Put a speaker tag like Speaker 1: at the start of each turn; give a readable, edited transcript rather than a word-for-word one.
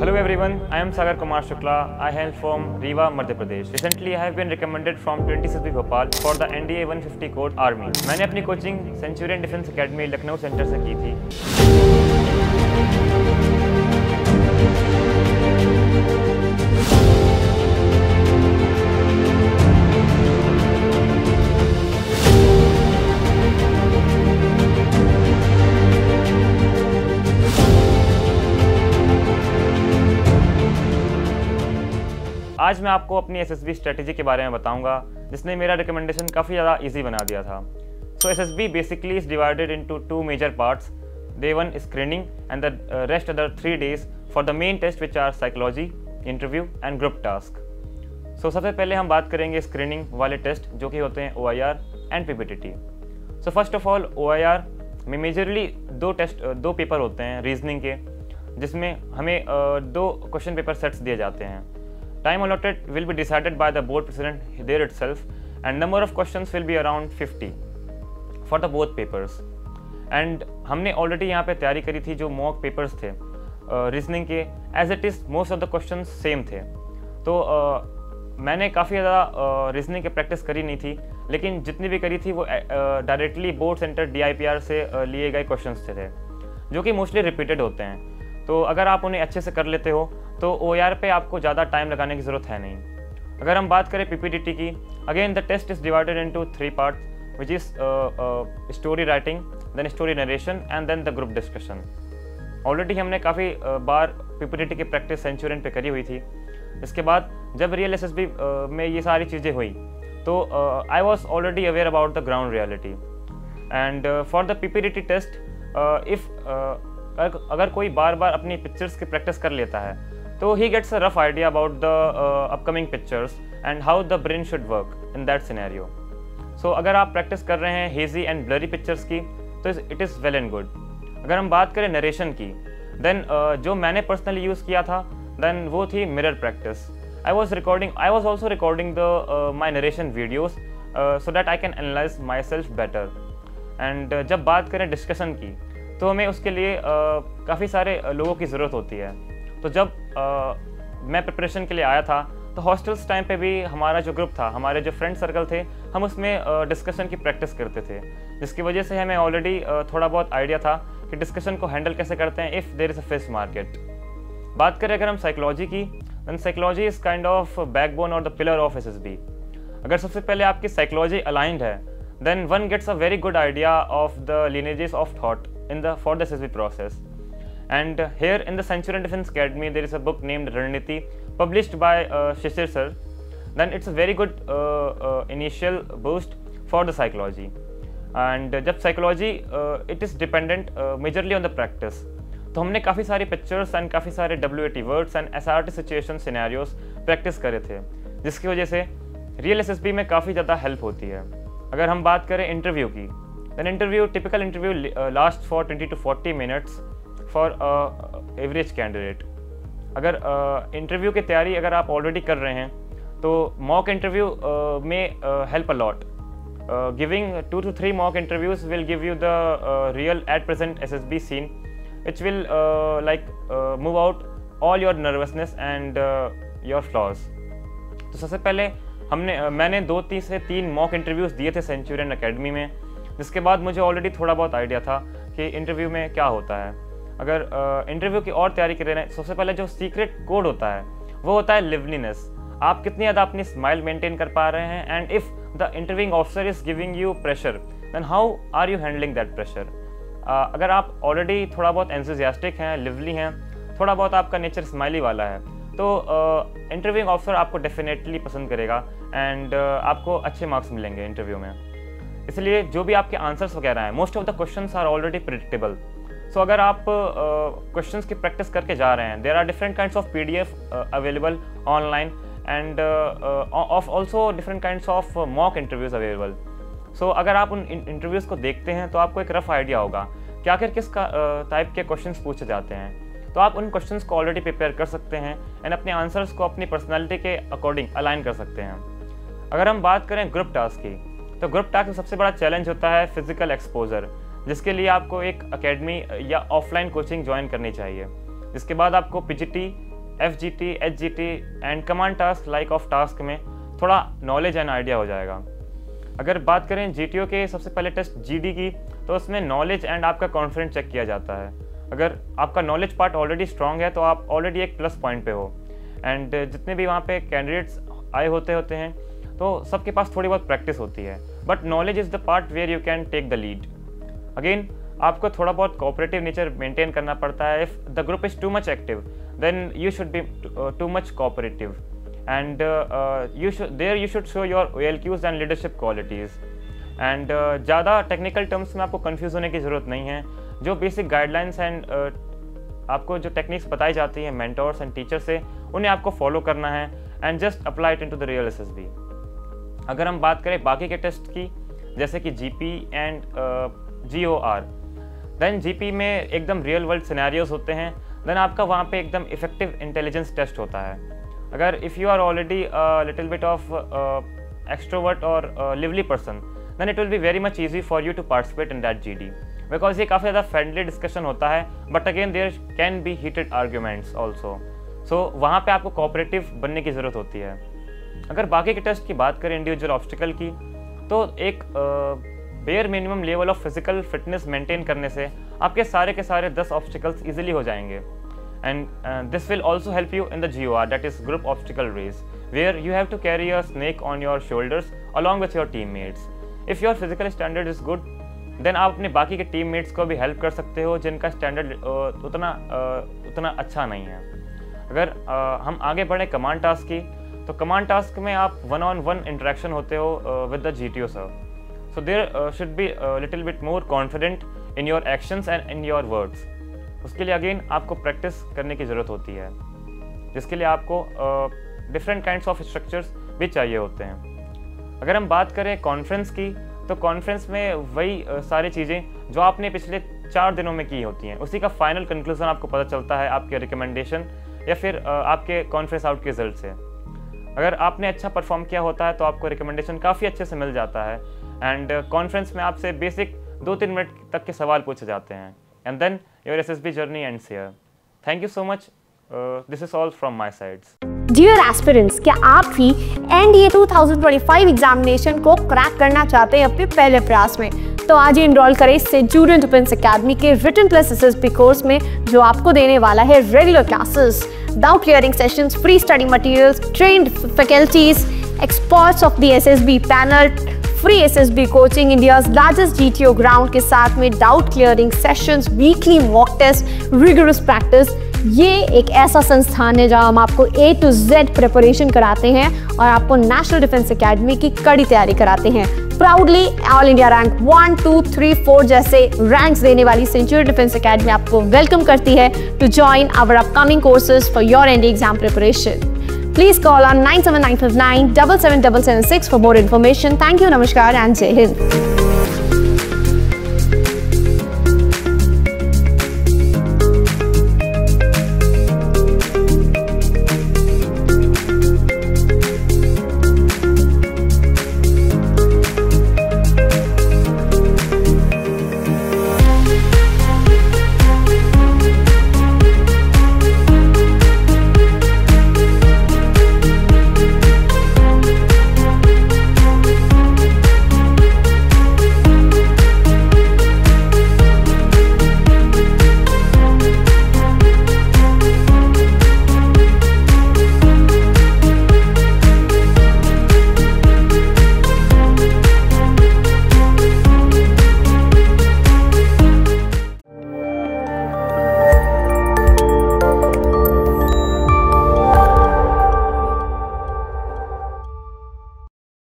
Speaker 1: Hello everyone, I am Sagar Kumar Shukla. I hail from Rewa, Madhya Pradesh. Recently, I have been recommended from 20 SSB Bhopal for the NDA 150 Code Army. मैंने अपनी coaching Centurion defence academy Lucknow centre से की थी। आज मैं आपको अपनी SSB strategy के बारे में बताऊंगा, जिसने मेरा रिकमेंडेशन काफ़ी ज़्यादा इजी बना दिया था। So SSB basically is divided into two major parts, day 1 screening and the rest other 3 days for the main test which are psychology, interview and group task. So सबसे पहले हम बात करेंगे स्क्रीनिंग वाले टेस्ट जो कि होते हैं OIR and PPTT। So first of all OIR में मेजरली दो पेपर होते हैं रीजनिंग के, जिसमें हमें 2 क्वेश्चन पेपर सेट्स दिए जाते हैं। Time allotted will be decided by the board president there itself, and number of questions will be around 50 for the both papers. And हमने already यहाँ पे तैयारी करी थी जो mock papers थे रीजनिंग के, as it is most of the questions same थे। तो मैंने काफ़ी ज़्यादा रीजनिंग की प्रैक्टिस करी नहीं थी, लेकिन जितनी भी करी थी वो डायरेक्टली बोर्ड सेंटर DIPR से लिए गए क्वेश्चंस थे जो कि मोस्टली रिपीटेड होते हैं। तो अगर आप उन्हें अच्छे से कर लेते हो तो OIR पे आपको ज़्यादा टाइम लगाने की ज़रूरत है नहीं। अगर हम बात करें PPTT की, again the test is divided into 3 parts which is story writing, then story narration and then the group discussion. Already हमने काफ़ी बार PPTT की प्रैक्टिस सेंचुरियन पे करी हुई थी। इसके बाद जब रियल SSB में ये सारी चीज़ें हुई तो I was already aware about the ground reality. And for the PPTT test अगर कोई बार बार अपनी पिक्चर्स की प्रैक्टिस कर लेता है तो he gets a rough idea about the upcoming pictures and how the brain should work in that scenario. So अगर आप प्रैक्टिस कर रहे हैं हेजी एंड ब्लरी पिक्चर्स की तो it is well and good. अगर हम बात करें नरेशन की, देन जो मैंने पर्सनली यूज़ किया था देन वो थी mirror practice. I was also recording the my narration videos so that I can analyse my self better. And जब बात करें डिस्कशन की तो हमें उसके लिए काफ़ी सारे लोगों की ज़रूरत होती है। तो जब मैं प्रिपरेशन के लिए आया था तो हॉस्टल्स टाइम पे भी हमारा जो ग्रुप था, हमारे जो फ्रेंड सर्कल थे, हम उसमें डिस्कशन की प्रैक्टिस करते थे, जिसकी वजह से हमें ऑलरेडी थोड़ा बहुत आइडिया था कि डिस्कशन को हैंडल कैसे करते हैं if there is a fish market. बात करें अगर हम साइकोलॉजी की, then psychology is kind of backbone और द पिलर ऑफ SSB। अगर सबसे पहले आपकी साइकोलॉजी अलाइंड है then one gets a very good idea of the lineages of thought for the SSB process. And here in the Centurion Defense Academy there is a book named Raniti published by Shishir sir. Then it's a very good initial boost for the psychology. And जब psychology it is dependent majorly on the practice, तो हमने काफ़ी सारी pictures and काफ़ी सारे WAT words and SRT situation scenarios practice करे थे, जिसकी वजह से रियल SSB में काफ़ी ज़्यादा हेल्प होती है। अगर हम बात करें इंटरव्यू की, then typical interview last for 20 to 40 minutes for average candidate. अगर इंटरव्यू की तैयारी अगर आप ऑलरेडी कर रहे हैं तो मॉक इंटरव्यू में help a lot. Giving 2 to 3 mock interviews will give you the real at present SSB scene, which will move out all your nervousness and your flaws। तो सबसे पहले मैंने 2 से 3 मॉक इंटरव्यूज़ दिए थे सेंचुरियन एकेडमी में, जिसके बाद मुझे ऑलरेडी थोड़ा बहुत आइडिया था कि इंटरव्यू में क्या होता है। अगर इंटरव्यू की और तैयारी कर रहे हैं, सबसे पहले जो सीक्रेट कोड होता है वो होता है लिवलीनेस। आप कितनी ज़्यादा अपनी स्माइल मेंटेन कर पा रहे हैं, and if the interviewing officer is giving you pressure then how are you handling that pressure. अगर आप ऑलरेडी थोड़ा बहुत एंथुसियास्टिक हैं, लिवली हैं, थोड़ा बहुत आपका नेचर स्माइली वाला है, तो इंटरव्यूइंग ऑफिसर आपको डेफिनेटली पसंद करेगा एंड आपको अच्छे मार्क्स मिलेंगे इंटरव्यू में। इसलिए जो भी आपके आंसर्स वगैरह हैं, most of the questions are already predictable. So अगर आप क्वेश्चंस की प्रैक्टिस करके जा रहे हैं, there are different kinds of PDF available online and of also different kinds of mock interviews available. So अगर आप उन इंटरव्यूज़ को देखते हैं तो आपको एक रफ आइडिया होगा कि आखिर किस टाइप के क्वेश्चंस पूछे जाते हैं। तो आप उन क्वेश्चंस को ऑलरेडी प्रिपेयर कर सकते हैं एंड अपने आंसर्स को अपनी पर्सनालिटी के अकॉर्डिंग अलाइन कर सकते हैं। अगर हम बात करें ग्रुप टास्क की, तो ग्रुप टास्क में सबसे बड़ा चैलेंज होता है फिजिकल एक्सपोजर, जिसके लिए आपको एक एकेडमी या ऑफलाइन कोचिंग ज्वाइन करनी चाहिए। इसके बाद आपको PGT FGT, HGT and command task like of task में थोड़ा नॉलेज एंड आइडिया हो जाएगा। अगर बात करें GTO के सबसे पहले टेस्ट GD की, तो उसमें नॉलेज एंड आपका कॉन्फिडेंस चेक किया जाता है। अगर आपका नॉलेज पार्ट ऑलरेडी स्ट्रांग है तो आप ऑलरेडी एक प्लस पॉइंट पे हो। एंड जितने भी वहाँ पे कैंडिडेट्स आए होते हैं तो सबके पास थोड़ी बहुत प्रैक्टिस होती है, but knowledge is the part where you can take the lead. Again आपको थोड़ा बहुत कोऑपरेटिव नेचर मेंटेन करना पड़ता है। If the group is too much active then you should be too much cooperative and you should show your OLQs and leadership qualities। And ज़्यादा technical terms में आपको confuse होने की ज़रूरत नहीं है। जो बेसिक गाइडलाइंस एंड आपको जो टेक्निक्स बताई जाती हैं मेंटोर्स एंड टीचर से, उन्हें आपको फॉलो करना है and just apply it into the real SSB। अगर हम बात करें बाकी के टेस्ट की, जैसे कि GP and GOR, then GP में एकदम रियल वर्ल्ड सिनेरियोज होते हैं। देन आपका वहाँ पे एकदम इफेक्टिव इंटेलिजेंस टेस्ट होता है। अगर if you are already little bit of extrovert और lively person, then it will be very much easy for you to participate in that GD, because ये काफ़ी ज़्यादा फ्रेंडली डिस्कशन होता है, but again there can be heated arguments also. So वहाँ पे आपको cooperative बनने की ज़रूरत होती है। अगर बाकी के टेस्ट की बात करें इंडिविजुअल ऑब्स्टिकल की, तो एक bare minimum level of physical fitness maintain करने से आपके सारे के सारे 10 ऑब्स्टिकल्स इजीली हो जाएंगे। And this will also help you in the GOR, that is group obstacle race, where you have to carry a snake on your shoulders along with your teammates. If your physical standard is good, then आप अपने बाकी के teammates को भी help कर सकते हो जिनका स्टैंडर्ड उतना अच्छा नहीं है। अगर हम आगे बढ़े कमांड टास्क की, तो कमांड टास्क में आप 1-on-1 इंटरेक्शन होते हो with the GTO sir. So there should be little bit more confident in your actions and in your words. उसके लिए अगेन आपको प्रैक्टिस करने की ज़रूरत होती है, जिसके लिए आपको डिफरेंट काइंड्स ऑफ स्ट्रक्चर्स भी चाहिए होते हैं। अगर हम बात करें कॉन्फ्रेंस की, तो कॉन्फ्रेंस में वही सारी चीज़ें जो आपने पिछले 4 दिनों में की होती हैं, उसी का फाइनल कंक्लूजन आपको पता चलता है आपके रिकमेंडेशन या फिर आपके कॉन्फ्रेंस आउट के रिजल्ट से। अगर आपने अच्छा परफॉर्म किया होता है तो आपको रिकमेंडेशन काफ़ी अच्छे से मिल जाता है। एंड कॉन्फ्रेंस में आपसे बेसिक 2-3 मिनट तक के सवाल पूछे जाते हैं, and then your SSB journey ends here. Thank you so much. This is all from my sides.
Speaker 2: Dear aspirants, क्या आप भी NDA 2025 एग्जामिनेशन को क्रैक करना चाहते हैं अपने पहले प्रयास में? तो आज ही इनरोल करें सेंचुरियन डिफेंस एकेडमी के रिटन प्लस SSB कोर्स में, जो आपको देने वाला है regular classes, doubt clearing sessions, free study materials, trained faculties, experts of the SSB panel, free SSB coaching, India's largest GTO ground के साथ में doubt clearing sessions, weekly mock test, rigorous practice. ये एक ऐसा संस्थान है जहां हम आपको A to Z प्रिपरेशन कराते हैं और आपको नेशनल डिफेंस एकेडमी की कड़ी तैयारी कराते हैं। प्राउडली ऑल इंडिया रैंक 1, 2, 3, 4 जैसे रैंक्स देने वाली सेंचुरी डिफेंस एकेडमी आपको वेलकम करती है to join our upcoming courses for your NDA exam preparation. Please call on 97959 77776 for more information. Thank you, Namaskar and Jai Hind.